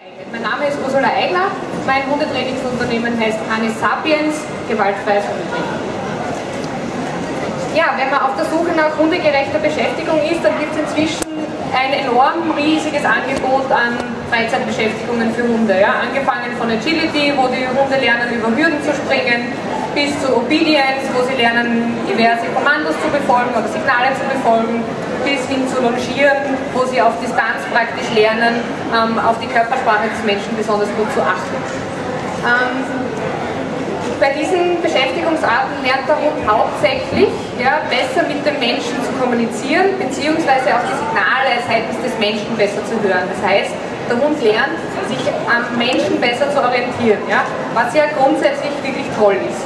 Mein Name ist Ursula Aigner, mein Hundetrainingsunternehmen heißt Sapiens, gewaltfreies Hundetraining. Ja, wenn man auf der Suche nach hundegerechter Beschäftigung ist, dann gibt es inzwischen ein enorm riesiges Angebot an Freizeitbeschäftigungen für Hunde. Ja? Angefangen von Agility, wo die Hunde lernen, über Hürden zu springen, bis zu Obedience, wo sie lernen, diverse Kommandos zu befolgen oder Signale zu befolgen, bis hin zu Longieren, wo sie auf Distanz praktisch lernen, auf die Körpersprache des Menschen besonders gut zu achten. Bei diesen Beschäftigungsarten lernt der Hund hauptsächlich besser mit dem Menschen zu kommunizieren, beziehungsweise auch die Signale seitens des Menschen besser zu hören. Das heißt, der Hund lernt, sich am Menschen besser zu orientieren, was ja grundsätzlich wirklich toll ist.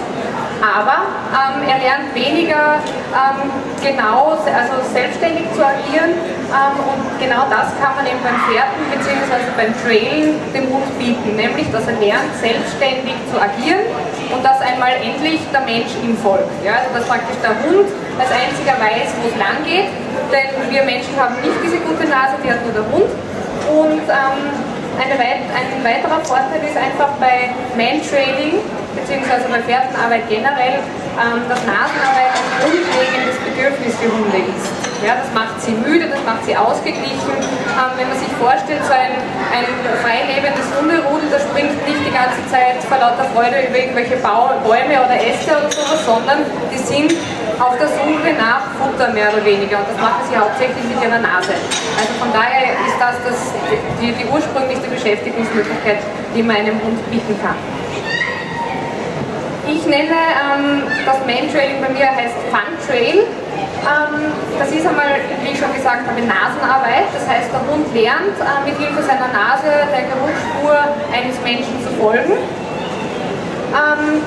Aber er lernt weniger genau, also selbstständig zu agieren, und genau das kann man eben beim Pferden bzw. beim Trailen dem Hund bieten, nämlich dass er lernt, selbstständig zu agieren und dass einmal endlich der Mensch ihm folgt. Ja? Also dass praktisch der Hund als einziger weiß, wo es lang geht, denn wir Menschen haben nicht diese gute Nase, die hat nur der Hund. Und ein weiterer Vorteil ist einfach bei Mantrailing bzw. bei Pferdenarbeit generell, dass Nasenarbeit ein grundlegendes Bedürfnis für Hunde ist. Ja, das macht sie müde, das macht sie ausgeglichen. Wenn man sich vorstellt, so ein frei lebendes Hunderudel, das springt nicht die ganze Zeit vor lauter Freude über irgendwelche Bäume oder Äste oder sowas, sondern die sind auf der Suche nach Futter mehr oder weniger, und das machen sie hauptsächlich mit ihrer Nase. Also von daher ist das die ursprünglichste Beschäftigungsmöglichkeit, die man einem Hund bieten kann. Ich nenne das Mantrailing bei mir heißt Funtrail. Das ist einmal, wie ich schon gesagt habe, Nasenarbeit. Das heißt, der Hund lernt mit Hilfe seiner Nase der Geruchsspur eines Menschen zu folgen.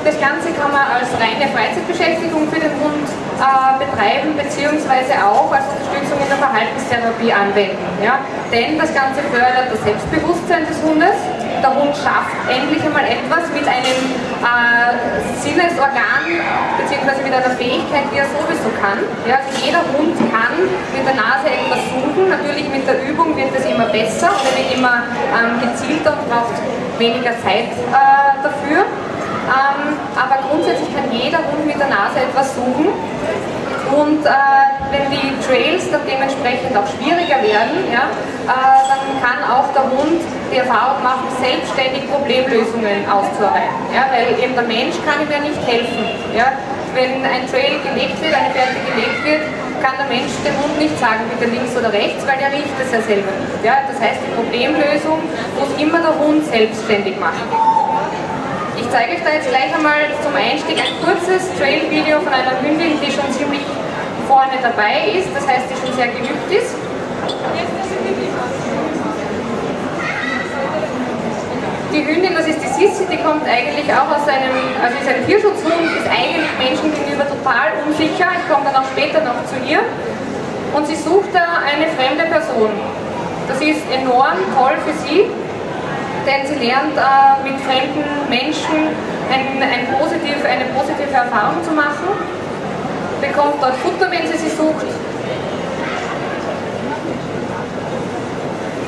Das Ganze kann man als reine Freizeitbeschäftigung für den Hund betreiben, beziehungsweise auch als Unterstützung in der Verhaltenstherapie anwenden. Ja? Denn das Ganze fördert das Selbstbewusstsein des Hundes. Der Hund schafft endlich einmal etwas mit einem Sinnesorgan bzw. mit einer Fähigkeit, die er sowieso kann. Ja? Also jeder Hund kann mit der Nase etwas suchen. Natürlich mit der Übung wird es immer besser und er wird immer gezielter und braucht weniger Zeit dafür. Aber grundsätzlich kann jeder Hund mit der Nase etwas suchen, und wenn die Trails dann dementsprechend auch schwieriger werden, dann kann auch der Hund die Erfahrung machen, selbstständig Problemlösungen auszuarbeiten, weil eben der Mensch kann ihm ja nicht helfen. Wenn ein Trail gelegt wird, eine Fährte gelegt wird, kann der Mensch dem Hund nicht sagen, bitte links oder rechts, weil er riecht es ja selber nicht. Das heißt, die Problemlösung muss immer der Hund selbstständig machen. Ich zeige euch da jetzt gleich einmal zum Einstieg ein kurzes Trail-Video von einer Hündin, die schon ziemlich vorne dabei ist, das heißt, die schon sehr geübt ist. Die Hündin, das ist die Sissi, die kommt eigentlich auch aus also ist ein Tierschutzhund, ist eigentlich Menschen gegenüber total unsicher. Ich komme dann auch später noch zu ihr. Und sie sucht da eine fremde Person. Das ist enorm toll für sie, denn sie lernt mit fremden Menschen eine positive Erfahrung zu machen, bekommt dort Futter, wenn sie sucht,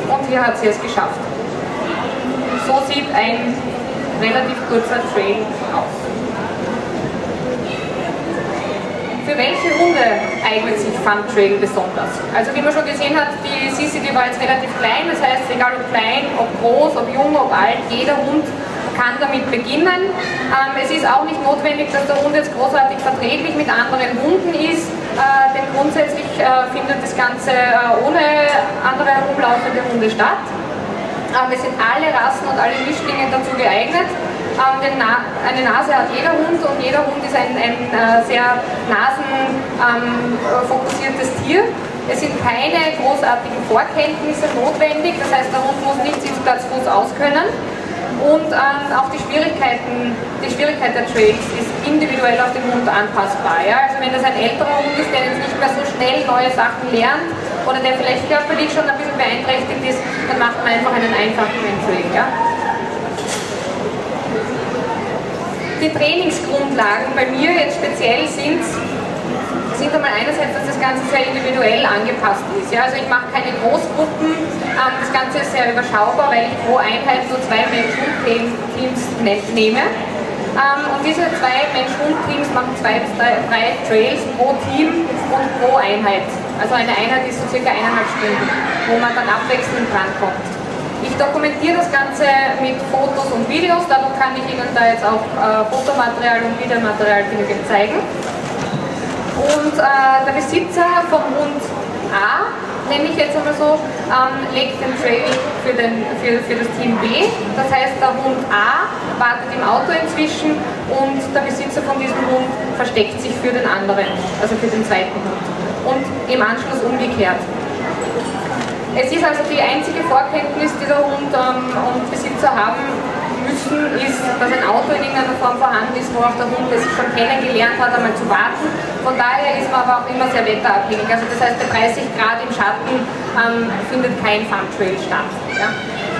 und hier hat sie es geschafft. So sieht ein relativ kurzer Trail aus. Für welche Hunde eignet sich Funtrail besonders? Also wie man schon gesehen hat, die Sissi, die war jetzt relativ klein, das heißt, egal ob klein, ob groß, ob jung, ob alt, jeder Hund kann damit beginnen. Es ist auch nicht notwendig, dass der Hund jetzt großartig verträglich mit anderen Hunden ist, denn grundsätzlich findet das Ganze ohne andere herumlaufende Hunde statt. Es sind alle Rassen und alle Mischlinge dazu geeignet. Denn eine Nase hat jeder Hund, und jeder Hund ist ein sehr nasenfokussiertes Tier. Es sind keine großartigen Vorkenntnisse notwendig, das heißt, der Hund muss nicht Sitzplatz, Fuß auskönnen. Und auch die Schwierigkeit der Trails ist individuell auf den Hund anpassbar. Also wenn das ein älterer Hund ist, der jetzt nicht mehr so schnell neue Sachen lernt oder der vielleicht körperlich schon ein bisschen beeinträchtigt ist, dann macht man einfach einen einfachen Trail. Die Trainingsgrundlagen bei mir jetzt speziell sind sind einmal einerseits, dass das Ganze sehr individuell angepasst ist. Ja? Also ich mache keine Großgruppen, das Ganze ist sehr überschaubar, weil ich pro Einheit nur 2 Mensch-Hund-Teams nehme. Und diese 2 Mensch-Hund-Teams machen 2 bis 3 Trails pro Team und pro Einheit. Also eine Einheit ist so circa 1,5 Stunden, wo man dann abwechselnd drankommt. Ich dokumentiere das Ganze mit Fotos und Videos, dadurch kann ich Ihnen da jetzt auch Fotomaterial und Videomaterial genügend zeigen. Und der Besitzer vom Hund A, nenne ich jetzt einmal so, legt den Trail für das Team B. Das heißt, der Hund A wartet im Auto inzwischen und der Besitzer von diesem Hund versteckt sich für den anderen, also für den zweiten Hund. Und im Anschluss umgekehrt. Es ist also die einzige Vorkenntnis, die der Hund und Besitzer haben müssen, ist, dass ein Auto in irgendeiner Form vorhanden ist, wo auch der Hund es schon kennengelernt hat, einmal zu warten. Von daher ist man aber auch immer sehr wetterabhängig. Also das heißt, bei 30 Grad im Schatten findet kein Funtrail statt. Ja.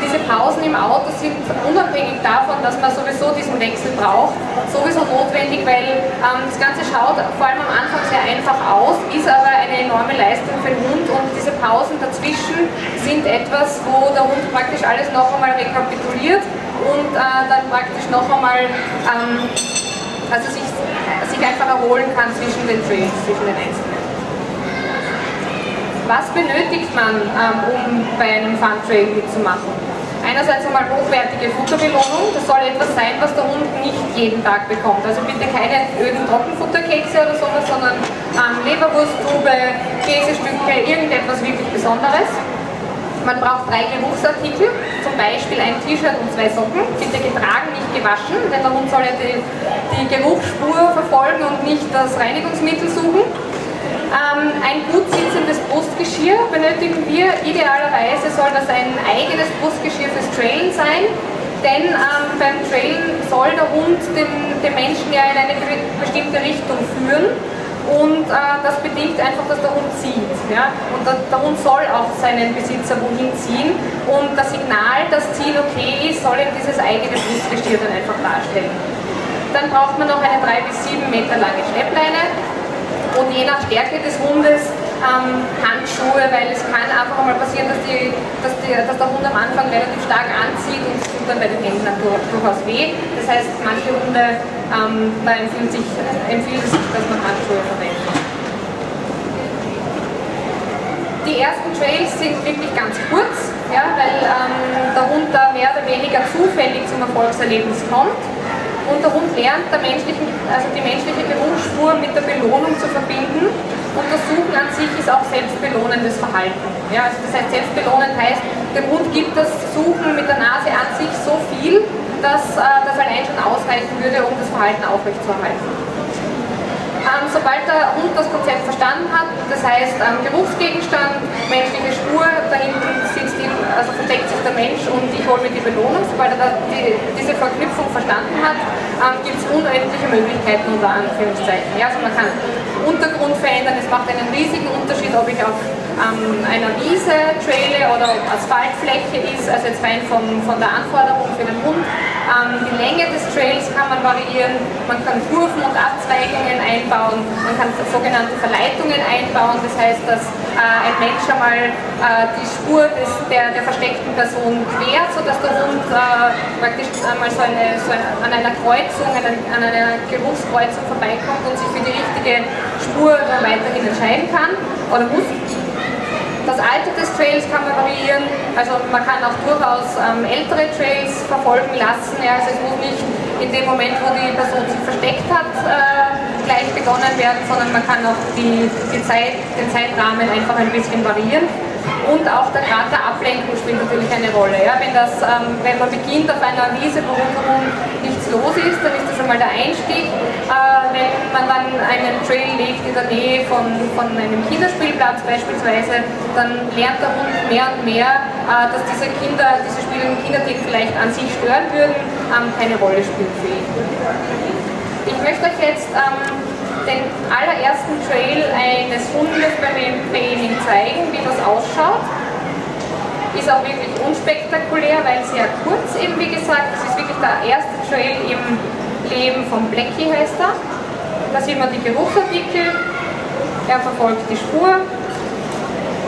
Diese Pausen im Auto sind unabhängig davon, dass man sowieso diesen Wechsel braucht, sowieso notwendig, weil das Ganze schaut vor allem am Anfang sehr einfach aus, ist aber eine enorme Leistung für den Hund und diese Pausen dazwischen sind etwas, wo der Hund praktisch alles noch einmal rekapituliert und dann praktisch noch einmal also sich einfach erholen kann zwischen den Trails, zwischen den einzelnen. Was benötigt man, um bei einem Funtrail mitzumachen? Einerseits einmal hochwertige Futterbelohnung, das soll etwas sein, was der Hund nicht jeden Tag bekommt. Also bitte keine öden Trockenfutterkekse oder sowas, sondern Leberwursttube, Käsestücke, irgendetwas wirklich Besonderes. Man braucht 3 Geruchsartikel, zum Beispiel ein T-Shirt und 2 Socken, bitte getragen, nicht gewaschen, denn der Hund soll ja die Geruchsspur verfolgen und nicht das Reinigungsmittel suchen. Ein gut sitzendes Brustgeschirr benötigen wir. Idealerweise soll das ein eigenes Brustgeschirr fürs Trailen sein, denn beim Trailen soll der Hund den Menschen ja in eine bestimmte Richtung führen und das bedingt einfach, dass der Hund zieht. Ja? Und der Hund soll auch seinen Besitzer wohin ziehen und das Signal, dass Ziehen okay ist, soll ihm dieses eigene Brustgeschirr dann einfach darstellen. Dann braucht man noch eine 3 bis 7 Meter lange Schleppleine. Und je nach Stärke des Hundes Handschuhe, weil es kann einfach mal passieren, dass der Hund am Anfang relativ stark anzieht und es tut dann bei den Händen durchaus weh. Das heißt, manche Hunde, da empfiehlt es sich, dass man Handschuhe verwendet. Die ersten Trails sind wirklich ganz kurz, ja, weil der Hund da mehr oder weniger zufällig zum Erfolgserlebnis kommt. Und der Hund lernt die menschliche Geruchsspur mit der Belohnung zu verbinden. Und das Suchen an sich ist auch selbstbelohnendes Verhalten. Ja, also das heißt, selbstbelohnend heißt, dem Hund gibt das Suchen mit der Nase an sich so viel, dass das allein schon ausreichen würde, um das Verhalten aufrechtzuerhalten. Sobald der Hund das Konzept verstanden hat, das heißt Geruchsgegenstand, menschliche Spur, da hinten versteckt sich der Mensch und ich hole mir die Belohnung. Sobald er diese Verknüpfung verstanden hat, gibt es unendliche Möglichkeiten unter Anführungszeichen. Ja, also man kann Untergrund verändern, es macht einen riesigen Unterschied, ob ich auf einer Wiese traile oder ob Asphaltfläche ist, also jetzt rein von der Anforderung für den Hund. Die Länge des Trails kann man variieren, man kann Kurven und Abzweigungen einbauen, man kann sogenannte Verleitungen einbauen, das heißt, dass ein Mensch einmal die Spur der versteckten Person quert, sodass der Hund praktisch einmal an einer Kreuzung, an einer Geruchskreuzung vorbeikommt und sich für die richtige Spur weiterhin entscheiden kann oder muss. Das Alter des Trails kann man variieren, also man kann auch durchaus ältere Trails verfolgen lassen, ja, also es muss nicht in dem Moment, wo die Person sich versteckt hat, gleich begonnen werden, sondern man kann auch den Zeitrahmen einfach ein bisschen variieren. Und auch der Grad der Ablenkung spielt natürlich eine Rolle. Ja? Wenn man beginnt auf einer Wiese, wo rundherum nichts los ist, dann ist das einmal der Einstieg. Wenn man dann einen Trail legt in der Nähe von einem Kinderspielplatz beispielsweise, dann lernt der Hund mehr und mehr, dass diese spielenden Kinder, die vielleicht an sich stören würden, keine Rolle spielen für ihn. Ich möchte euch jetzt den allerersten Trail eines Hundes beim Training zeigen, wie das ausschaut. Ist auch wirklich unspektakulär, weil sehr kurz eben, wie gesagt, das ist wirklich der erste Trail im Leben von Blackie, heißt er. Da sieht man die Geruchsartikel, Er verfolgt die Spur,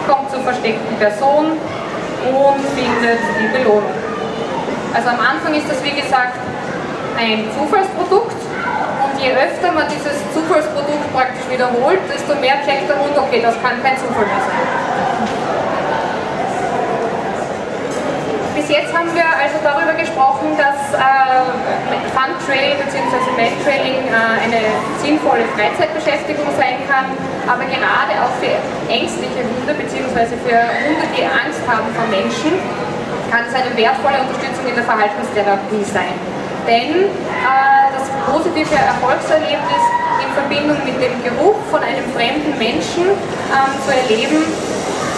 kommt zur versteckten Person und findet die Belohnung. Also am Anfang ist das, wie gesagt, ein Zufallsprodukt und je öfter man dieses Zufallsprodukt praktisch wiederholt, desto mehr checkt der Hund, okay, das kann kein Zufall mehr sein. Bis jetzt haben wir also darüber gesprochen, dass Funtrail bzw. Mantrailing eine sinnvolle Freizeitbeschäftigung sein kann, aber gerade auch für ängstliche Hunde bzw. für Hunde, die Angst haben vor Menschen, kann es eine wertvolle Unterstützung in der Verhaltenstherapie sein. Denn das positive Erfolgserlebnis in Verbindung mit dem Geruch von einem fremden Menschen zu erleben,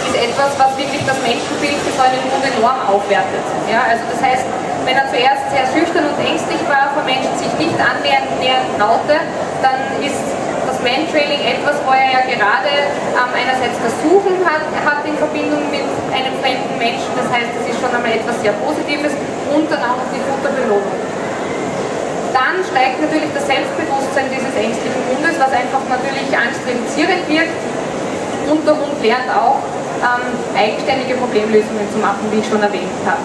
ist etwas, was wirklich das Menschenbild für so einen Hund enorm aufwertet. Ja, also das heißt, wenn er zuerst sehr schüchtern und ängstlich war, vor Menschen sich nicht annähern traute, dann ist das Mantrailing etwas, wo er ja gerade einerseits das Suchen hat in Verbindung mit einem fremden Menschen, das heißt, das ist schon einmal etwas sehr Positives und dann auch die Futterbelohnung. Dann steigt natürlich das Selbstbewusstsein dieses ängstlichen Hundes, was einfach natürlich angstreduzierend wirkt, und der Hund lernt auch eigenständige Problemlösungen zu machen, wie ich schon erwähnt habe.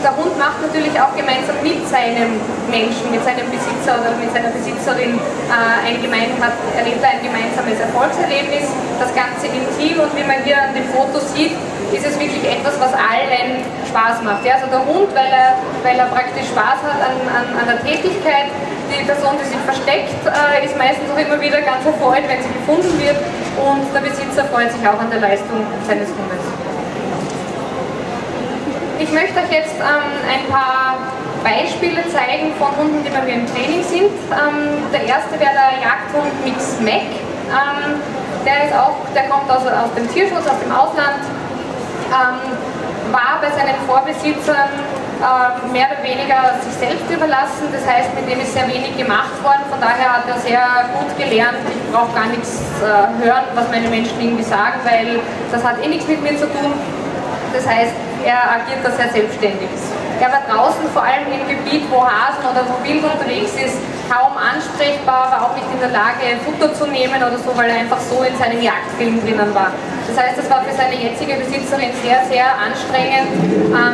Der Hund macht natürlich auch gemeinsam mit seinem Menschen, mit seinem Besitzer oder mit seiner Besitzerin erlebt ein gemeinsames Erfolgserlebnis, das Ganze im Team, und wie man hier an dem Foto sieht, ist es wirklich etwas, was allen Spaß macht. Ja, also der Hund, weil er praktisch Spaß hat an der Tätigkeit, die Person, die sich versteckt, ist meistens auch immer wieder ganz erfreut, wenn sie gefunden wird, und der Besitzer freut sich auch an der Leistung seines Hundes. Ich möchte euch jetzt ein paar Beispiele zeigen von Hunden, die bei mir im Training sind. Der erste wäre der Jagdhund Mix Mac. Der kommt aus dem Tierschutz, aus dem Ausland, war bei seinen Vorbesitzern mehr oder weniger sich selbst überlassen, das heißt, mit dem ist sehr wenig gemacht worden, von daher hat er sehr gut gelernt, ich brauche gar nichts hören, was meine Menschen irgendwie sagen, weil das hat eh nichts mit mir zu tun, das heißt, er agiert da sehr selbstständig. Er war draußen, vor allem im Gebiet, wo Hasen oder wo Wild unterwegs ist, kaum ansprechbar, war auch nicht in der Lage, Futter zu nehmen oder so, weil er einfach so in seinem Jagdfilm drinnen war. Das heißt, es war für seine jetzige Besitzerin sehr, sehr anstrengend,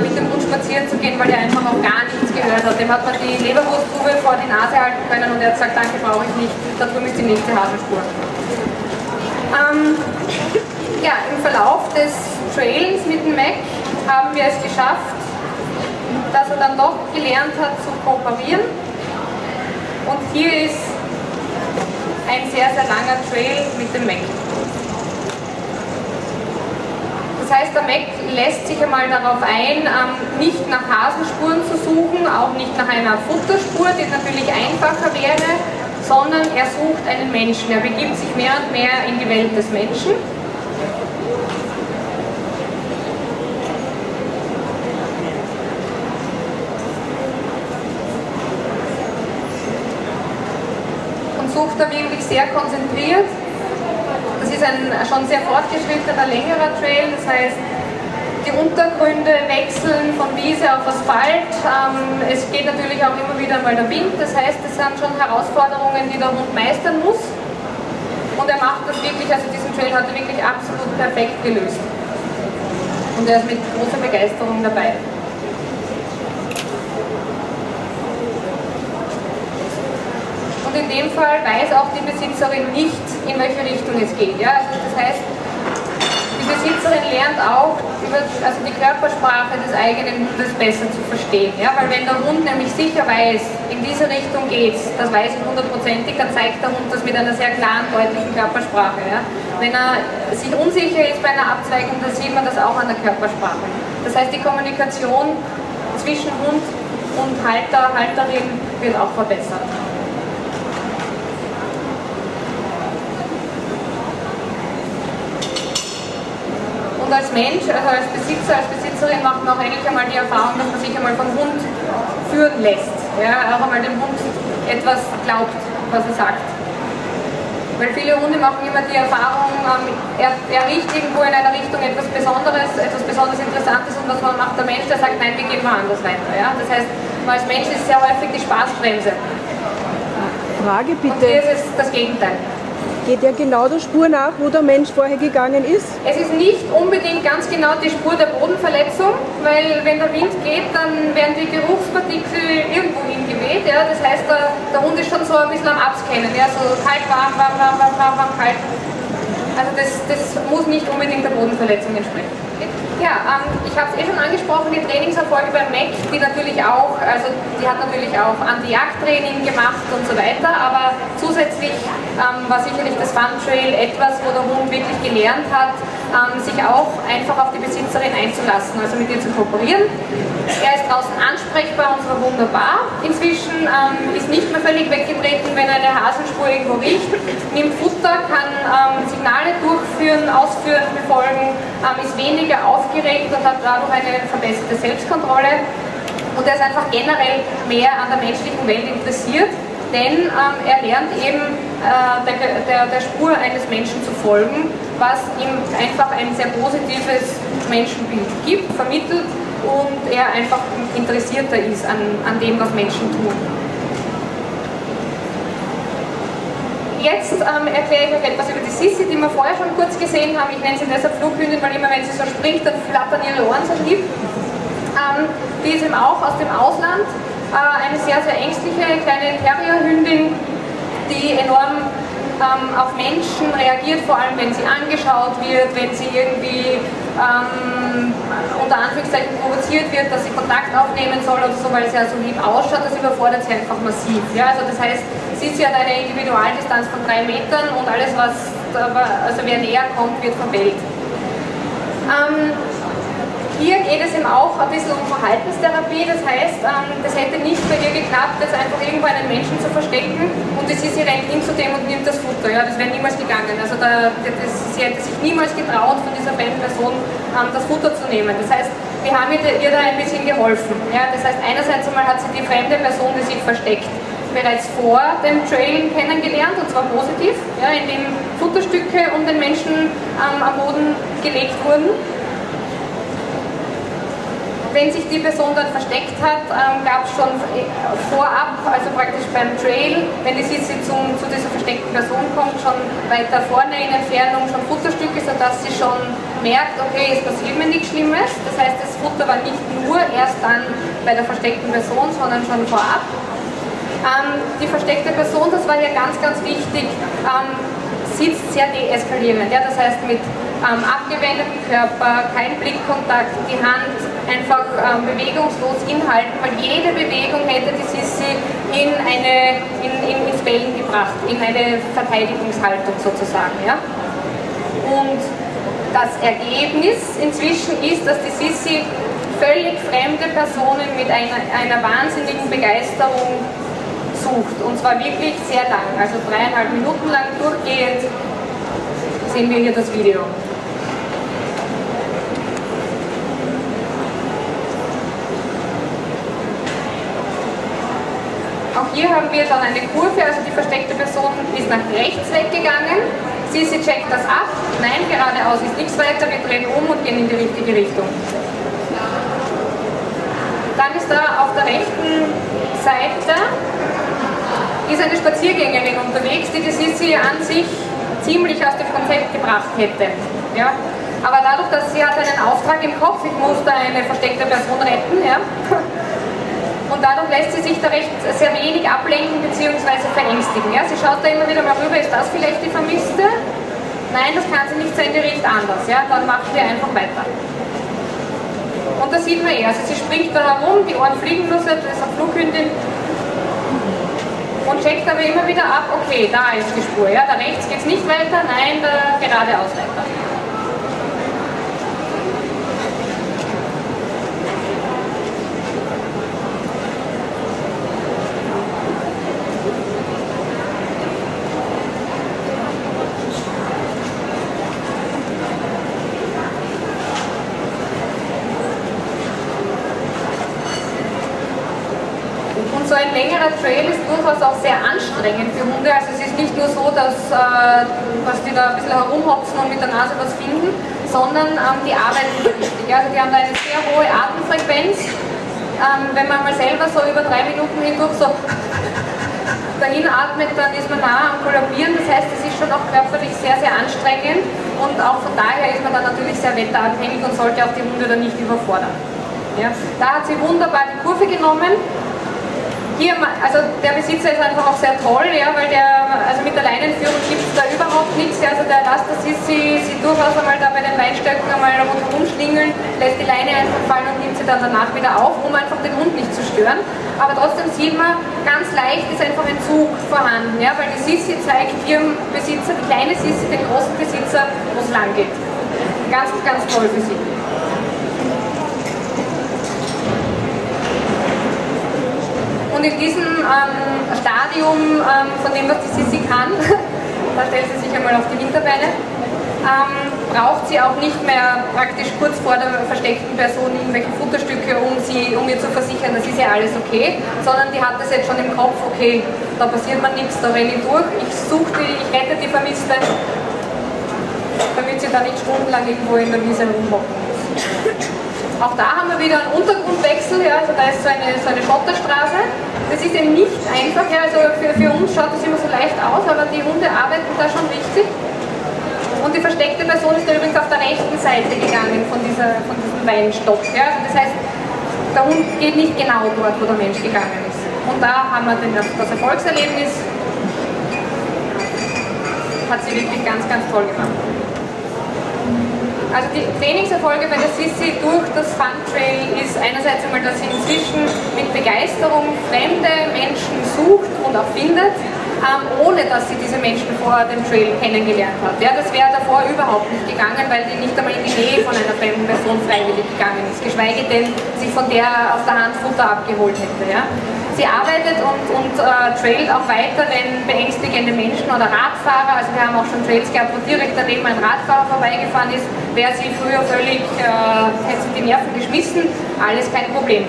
mit dem Hund spazieren zu gehen, weil er einfach auch gar nichts gehört hat. Dem hat man die Leberwurstgrube vor die Nase halten können und er hat gesagt, danke, brauche ich nicht, da drüben ist die nächste Hasenspur. Ja, im Verlauf des Trailens mit dem Mac haben wir es geschafft, dass er dann doch gelernt hat zu kooperieren. Und hier ist ein sehr, sehr langer Trail mit dem Mac. Das heißt, der Mac lässt sich einmal darauf ein, nicht nach Hasenspuren zu suchen, auch nicht nach einer Futterspur, die natürlich einfacher wäre, sondern er sucht einen Menschen. Er begibt sich mehr und mehr in die Welt des Menschen. Sucht er wirklich sehr konzentriert. Das ist ein schon sehr fortgeschrittener, längerer Trail, das heißt, die Untergründe wechseln von Wiese auf Asphalt. Es geht natürlich auch immer wieder mal der Wind, das heißt, es sind schon Herausforderungen, die der Hund meistern muss. Und er macht das wirklich, also diesen Trail hat er wirklich absolut perfekt gelöst. Und er ist mit großer Begeisterung dabei. Und in dem Fall weiß auch die Besitzerin nicht, in welche Richtung es geht. Ja? Also das heißt, die Besitzerin lernt auch die Körpersprache des eigenen Hundes besser zu verstehen. Ja? Weil wenn der Hund nämlich sicher weiß, in diese Richtung geht es, das weiß ich hundertprozentig, dann zeigt der Hund das mit einer sehr klaren, deutlichen Körpersprache. Ja? Wenn er sich unsicher ist bei einer Abzweigung, dann sieht man das auch an der Körpersprache. Das heißt, die Kommunikation zwischen Hund und Halter, Halterin wird auch verbessert. Und als Mensch, also als Besitzer, als Besitzerin macht man auch eigentlich einmal die Erfahrung, dass man sich einmal vom Hund führen lässt. Ja, auch einmal dem Hund etwas glaubt, was er sagt. Weil viele Hunde machen immer die Erfahrung, er riecht irgendwo in einer Richtung etwas Besonderes, etwas besonders Interessantes, und was macht der Mensch, der sagt, nein, wir gehen mal anders weiter. Ja? Das heißt, man als Mensch ist sehr häufig die Spaßbremse. Frage bitte. Und hier ist es das Gegenteil. geht er genau der Spur nach, wo der Mensch vorher gegangen ist? Es ist nicht unbedingt ganz genau die Spur der Bodenverletzung, weil wenn der Wind geht, dann werden die Geruchspartikel irgendwo hingeweht. Ja? Das heißt, der Hund ist schon so ein bisschen am Abscannen, ja? So kalt, warm, warm, warm, warm, warm, warm, kalt. Also das muss nicht unbedingt der Bodenverletzung entsprechen. Ja, ich habe es schon angesprochen, die Trainingserfolge beim MEC, die natürlich auch, also die hat natürlich auch Anti-Jagd-Training gemacht und so weiter, aber zusätzlich war sicherlich das Funtrail etwas, wo der Hund wirklich gelernt hat, sich auch einfach auf die Besitzerin einzulassen, also mit ihr zu kooperieren. Er ist draußen ansprechbar und zwar wunderbar. Inzwischen ist nicht mehr völlig weggetreten, wenn er eine Hasenspur irgendwo riecht, nimmt Futter, kann Signale durchführen, ausführen, befolgen, ist weniger aufgeregt und hat dadurch eine verbesserte Selbstkontrolle. Und er ist einfach generell mehr an der menschlichen Welt interessiert, denn er lernt eben der Spur eines Menschen zu folgen, was ihm einfach ein sehr positives Menschenbild gibt, vermittelt und er einfach interessierter ist an dem, was Menschen tun. Jetzt erkläre ich euch etwas über die Sissi, die wir vorher schon kurz gesehen haben. Ich nenne sie deshalb Flughündin, weil immer wenn sie so spricht, dann flattern ihre Ohren so lieb. Die ist eben auch aus dem Ausland, eine sehr, sehr ängstliche kleine Terrierhündin, die enorm auf Menschen reagiert, vor allem wenn sie angeschaut wird, wenn sie irgendwie unter Anführungszeichen provoziert wird, dass sie Kontakt aufnehmen soll oder so, weil sie ja so lieb ausschaut, das überfordert sie einfach massiv. Ja? Also das heißt, sie hat eine Individualdistanz von 3 Metern und alles, was, also wer näher kommt, wird verwelkt. Hier geht es eben auch ein bisschen um Verhaltenstherapie, das heißt, das hätte nicht bei ihr geklappt, jetzt einfach irgendwo einen Menschen zu verstecken und sie rennt hin zu dem und nimmt das Futter. Ja, das wäre niemals gegangen. Also sie hätte sich niemals getraut, von dieser fremden Person das Futter zu nehmen. Das heißt, wir haben ihr da ein bisschen geholfen. Ja, das heißt, einerseits einmal hat sie die fremde Person, die sich versteckt, bereits vor dem Trailen kennengelernt, und zwar positiv, ja, indem Futterstücke um den Menschen am Boden gelegt wurden. Wenn sich die Person dann versteckt hat, gab es schon vorab, also praktisch beim Trail, wenn die Sissi zu dieser versteckten Person kommt, schon weiter vorne in Entfernung schon Futterstücke, sodass sie schon merkt, okay, es passiert mir nichts Schlimmes. Das heißt, das Futter war nicht nur erst dann bei der versteckten Person, sondern schon vorab. Die versteckte Person, das war hier ganz, ganz wichtig, sitzt sehr deeskalierend. Ja? Das heißt, mit abgewendetem Körper, kein Blickkontakt, die Hand einfach bewegungslos inhalten, weil jede Bewegung hätte die Sissi ins Bellen gebracht, in eine Verteidigungshaltung sozusagen. Ja? Und das Ergebnis inzwischen ist, dass die Sissi völlig fremde Personen mit einer wahnsinnigen Begeisterung sucht. Und zwar wirklich sehr lang, also 3,5 Minuten lang durchgehend sehen wir hier das Video. Auch hier haben wir dann eine Kurve, also die versteckte Person ist nach rechts weggegangen. Sie checkt das ab. Nein, geradeaus ist nichts weiter. Wir drehen um und gehen in die richtige Richtung. Dann ist da auf der rechten Seite ist eine Spaziergängerin unterwegs, die Sissi an sich ziemlich aus dem Konzept gebracht hätte. Ja? Aber dadurch, dass sie hat einen Auftrag im Kopf, ich muss da eine versteckte Person retten, ja? Und dadurch lässt sie sich da sehr wenig ablenken bzw. verängstigen. Ja? Sie schaut da immer wieder mal rüber, ist das vielleicht die Vermisste? Nein, das kann sie nicht sein, die riecht anders. Ja? Dann macht sie einfach weiter. Und das sieht man eh, also sie springt da herum, die Ohren fliegen nur so, das ist eine Flughündin. Und checkt aber immer wieder ab, okay, da ist die Spur. Ja? Da rechts geht es nicht weiter, nein, da geradeaus weiter. So ein längerer Trail ist durchaus auch sehr anstrengend für Hunde. Also es ist nicht nur so, dass die da ein bisschen herumhopsen und mit der Nase was finden, sondern die arbeiten richtig. Also die haben da eine sehr hohe Atemfrequenz. Wenn man mal selber so über 3 Minuten hindurch so dahin atmet, dann ist man nah am Kollabieren. Das heißt, es ist schon auch körperlich sehr, sehr anstrengend und auch von daher ist man dann natürlich sehr wetterabhängig und sollte auch die Hunde dann nicht überfordern. Ja. Da hat sie wunderbar die Kurve genommen. Hier, also der Besitzer ist einfach auch sehr toll, ja, weil also mit der Leinenführung gibt es da überhaupt nichts. Ja, also der lässt das sie durchaus einmal da bei den Weinstöcken einmal rundherum schlingeln, lässt die Leine einfach fallen und nimmt sie dann danach wieder auf, um einfach den Hund nicht zu stören. Aber trotzdem sieht man, ganz leicht ist einfach ein Zug vorhanden, ja, weil die Sissi zeigt ihrem Besitzer, die kleine Sissi, den großen Besitzer, wo es lang geht. Ganz, ganz toll für sie. Und in diesem Stadium von dem, was die Sissi kann, da stellt sie sich einmal auf die Hinterbeine, braucht sie auch nicht mehr praktisch kurz vor der versteckten Person irgendwelche Futterstücke, um ihr zu versichern, das ist ja alles okay, sondern die hat das jetzt schon im Kopf, okay, da passiert mir nichts, da renne ich durch, ich rette die Vermisste, damit sie da nicht stundenlang irgendwo in der Wiese rumhocken muss. Auch da haben wir wieder einen Untergrundwechsel, ja, also da ist so eine Schotterstraße. Das ist eben nicht einfach, ja, also für uns schaut das immer so leicht aus, aber die Hunde arbeiten da schon richtig. Und die versteckte Person ist da übrigens auf der rechten Seite gegangen von diesem Weinstock. Ja, also das heißt, der Hund geht nicht genau dort, wo der Mensch gegangen ist. Und da haben wir das Erfolgserlebnis, hat sie wirklich ganz, ganz toll gemacht. Also die Trainingserfolge bei der Sissi durch das Funtrail ist einerseits einmal, dass sie inzwischen mit Begeisterung fremde Menschen sucht und auch findet, ohne dass sie diese Menschen vor dem Trail kennengelernt hat. Ja, das wäre davor überhaupt nicht gegangen, weil die nicht einmal in die Nähe von einer fremden Person freiwillig gegangen ist, geschweige denn sich von der auf der Hand Futter abgeholt hätte. Ja. Sie arbeitet und trailt auch weiter, wenn beängstigende Menschen oder Radfahrer, also wir haben auch schon Trails gehabt, wo direkt daneben ein Radfahrer vorbeigefahren ist, wäre sie früher völlig, hätte sie die Nerven geschmissen, alles kein Problem.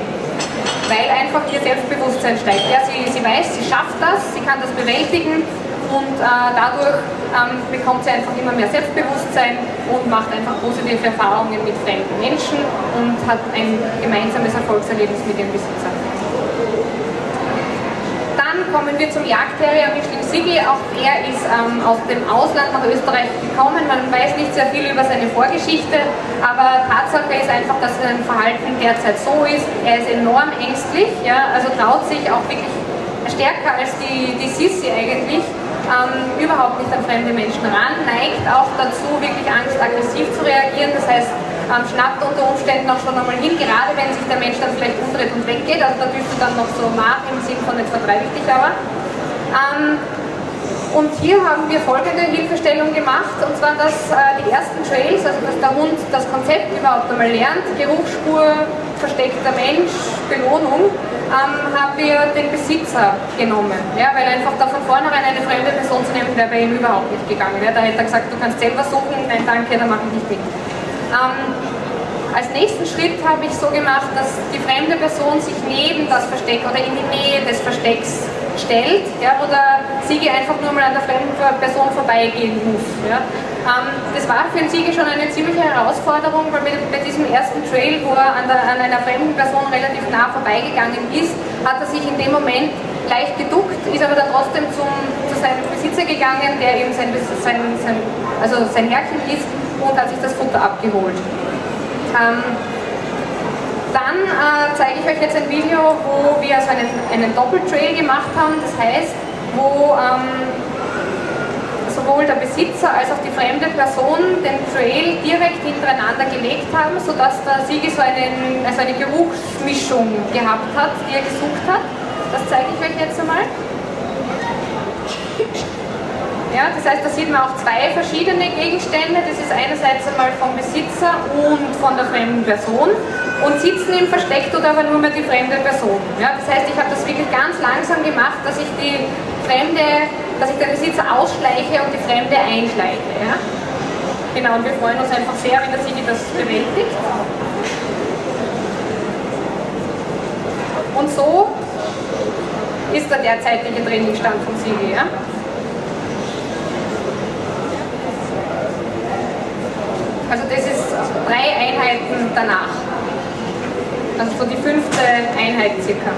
Weil einfach ihr Selbstbewusstsein steigt. Ja, sie weiß, sie schafft das, sie kann das bewältigen und dadurch bekommt sie einfach immer mehr Selbstbewusstsein und macht einfach positive Erfahrungen mit fremden Menschen und hat ein gemeinsames Erfolgserlebnis mit ihrem Besitzer. Dann kommen wir zum Jagdterrier Mischling Siggi. Auch er ist aus dem Ausland nach Österreich gekommen. Man weiß nicht sehr viel über seine Vorgeschichte, aber Tatsache ist einfach, dass sein Verhalten derzeit so ist. Er ist enorm ängstlich, ja, also traut sich auch wirklich stärker als die Sissi eigentlich überhaupt nicht an fremde Menschen ran, neigt auch dazu, wirklich angstaggressiv zu reagieren. Das heißt, schnappt unter Umständen auch schon einmal hin, gerade wenn sich der Mensch dann vielleicht umdreht und weggeht. Also da dürfte dann noch so nach im Sinn von jetzt vertreibe ich dich aber. Und hier haben wir folgende Hilfestellung gemacht, und zwar, dass die ersten Trails, also dass der Hund das Konzept überhaupt einmal lernt, Geruchsspur, versteckter Mensch, Belohnung, haben wir den Besitzer genommen, ja, weil einfach da von vornherein eine fremde Person zu nehmen, wäre bei ihm überhaupt nicht gegangen. Ja. Da hätte er gesagt, du kannst selber suchen, nein danke, da mache ich nicht mit. Als nächsten Schritt habe ich so gemacht, dass die fremde Person sich neben das Versteck oder in die Nähe des Verstecks stellt, ja, wo der Sigi einfach nur mal an der fremden Person vorbeigehen muss. Ja. Das war für den Sigi schon eine ziemliche Herausforderung, weil bei diesem ersten Trail, wo er an einer fremden Person relativ nah vorbeigegangen ist, hat er sich in dem Moment leicht geduckt, ist aber dann trotzdem zu seinem Besitzer gegangen, der eben sein Herrchen ist, und hat sich das Futter abgeholt. Dann zeige ich euch jetzt ein Video, wo wir also einen Doppeltrail gemacht haben, das heißt, wo sowohl der Besitzer als auch die fremde Person den Trail direkt hintereinander gelegt haben, sodass der Sigi so eine Geruchsmischung gehabt hat, die er gesucht hat. Das zeige ich euch jetzt einmal. Ja, das heißt, da sieht man auch zwei verschiedene Gegenstände. Das ist einerseits einmal vom Besitzer und von der fremden Person. Und sitzen im Versteck tut aber nur mehr die fremde Person. Ja, das heißt, ich habe das wirklich ganz langsam gemacht, dass ich den Besitzer ausschleiche und die Fremde einschleiche. Ja? Genau, und wir freuen uns einfach sehr, wenn der Sigi das bewältigt. Und so ist der derzeitige Trainingsstand von Sigi. Ja? Also das ist 3 Einheiten danach. Also so die 5. Einheit circa.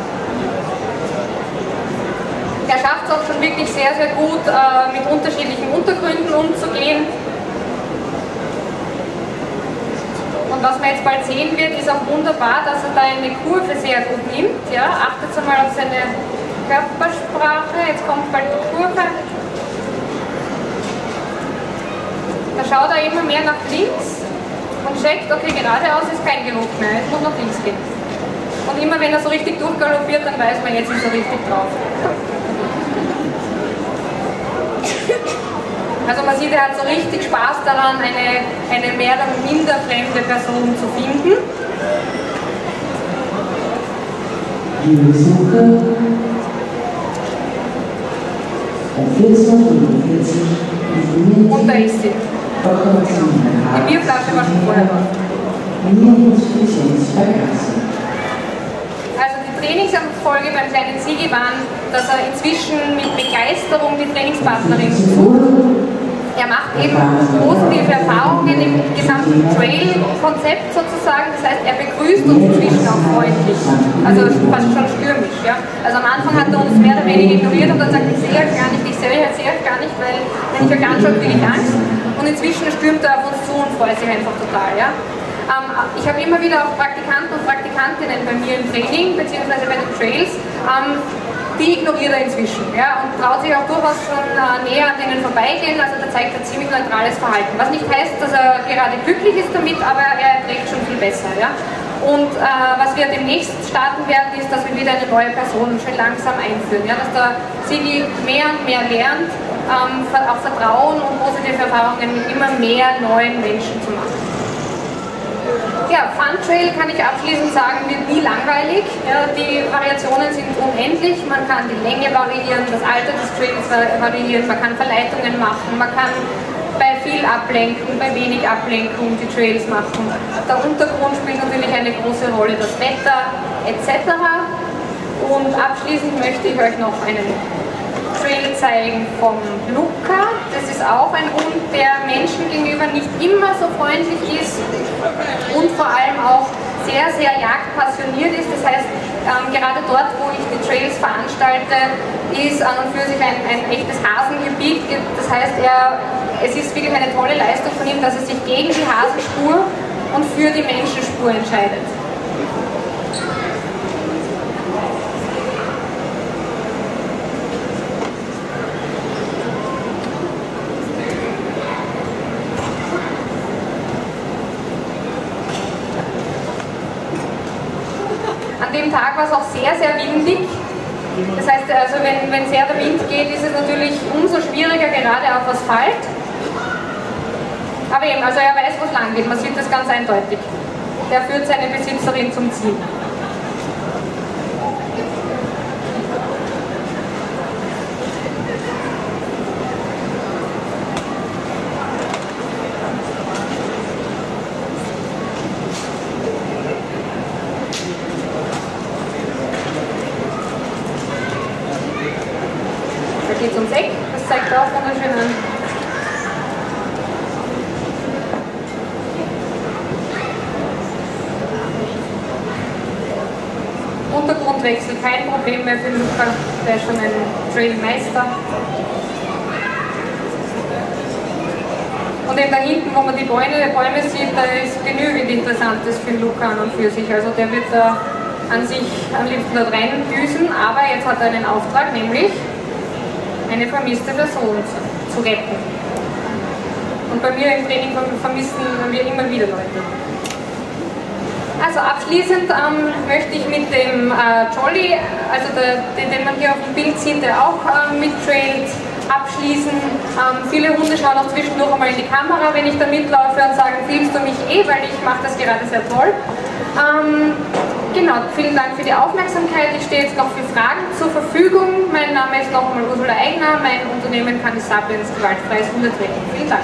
Er schafft es auch schon wirklich sehr, sehr gut, mit unterschiedlichen Untergründen umzugehen. Und was man jetzt bald sehen wird, ist auch wunderbar, dass er da eine Kurve sehr gut nimmt. Ja? Achtet einmal auf seine Körpersprache, jetzt kommt bald die Kurve. Da schaut er immer mehr nach links und checkt, okay, geradeaus ist kein Geruch mehr, jetzt muss nach links gehen. Und immer wenn er so richtig durchgaloppiert, dann weiß man, jetzt ist er richtig drauf. Also man sieht, er hat so richtig Spaß daran, eine mehr oder minder fremde Person zu finden. Und da ist sie. Die Bierflasche war schon vorher da. Also die Trainingserfolge beim kleinen Sigi waren, dass er inzwischen mit Begeisterung die Trainingspartnerin sucht. Er macht eben positive Erfahrungen im gesamten Trail-Konzept sozusagen, das heißt, er begrüßt uns inzwischen auch freundlich, also fast schon stürmisch. Ja? Also am Anfang hat er uns mehr oder weniger ignoriert und dann sagt, ich sehe euch gar nicht, weil wenn ich euch anschaue, kriege ich Angst. Und inzwischen stürmt er auf uns zu und freut sich einfach total. Ja? Ich habe immer wieder auch Praktikanten und Praktikantinnen bei mir im Training, beziehungsweise bei den Trails, die ignoriert er inzwischen, ja, und traut sich auch durchaus schon näher an denen vorbeigehen, also da zeigt er ziemlich neutrales Verhalten. Was nicht heißt, dass er gerade glücklich ist damit, aber er trägt schon viel besser. Ja. Und was wir demnächst starten werden, ist, dass wir wieder eine neue Person schön langsam einführen, ja, dass der Sigi mehr und mehr lernt, auch Vertrauen und positive Erfahrungen mit immer mehr neuen Menschen zu machen. Ja, Funtrail kann ich abschließend sagen, wird nie langweilig. Ja, die Variationen sind unendlich. Man kann die Länge variieren, das Alter des Trails variieren, man kann Verleitungen machen, man kann bei viel Ablenkung, bei wenig Ablenkung die Trails machen. Der Untergrund spielt natürlich eine große Rolle, das Wetter etc. Und abschließend möchte ich euch noch einen Trail zeigen vom Luca. Das ist auch ein Hund, der Menschen gegenüber nicht immer so freundlich ist und vor allem auch sehr, sehr jagdpassioniert ist. Das heißt, gerade dort, wo ich die Trails veranstalte, ist an und für sich ein echtes Hasengebiet. Das heißt, es ist wirklich eine tolle Leistung von ihm, dass er sich gegen die Hasenspur und für die Menschenspur entscheidet. An dem Tag war es auch sehr, sehr windig. Das heißt, also wenn sehr der Wind geht, ist es natürlich umso schwieriger, gerade auf Asphalt. Aber eben, also er weiß, wo es lang geht, man sieht das ganz eindeutig. Der führt seine Besitzerin zum Ziel. Geht ums Eck, das zeigt auch wunderschön an. Untergrundwechsel, kein Problem mehr für Luca, der ist schon ein Trailmeister. Und eben da hinten, wo man die Bäume sieht, da ist genügend Interessantes für Luca an und für sich. Also der wird da an sich am liebsten dort rein düsen, aber jetzt hat er einen Auftrag, nämlich eine vermisste Person zu retten. Und bei mir im Training vermissen wir immer wieder Leute. Also abschließend möchte ich mit dem Jolly, also den man hier auf dem Bild sieht, der auch mittrailt, abschließen. Viele Hunde schauen auch zwischendurch einmal in die Kamera, wenn ich da mitlaufe und sagen, filmst du mich eh, weil ich mache das gerade sehr toll. Genau, vielen Dank für die Aufmerksamkeit. Ich stehe jetzt noch für Fragen zur Verfügung. Mein Name ist nochmal Ursula Aigner. Mein Unternehmen kann die Sapiens gewaltfreies Hundetraining. Vielen Dank.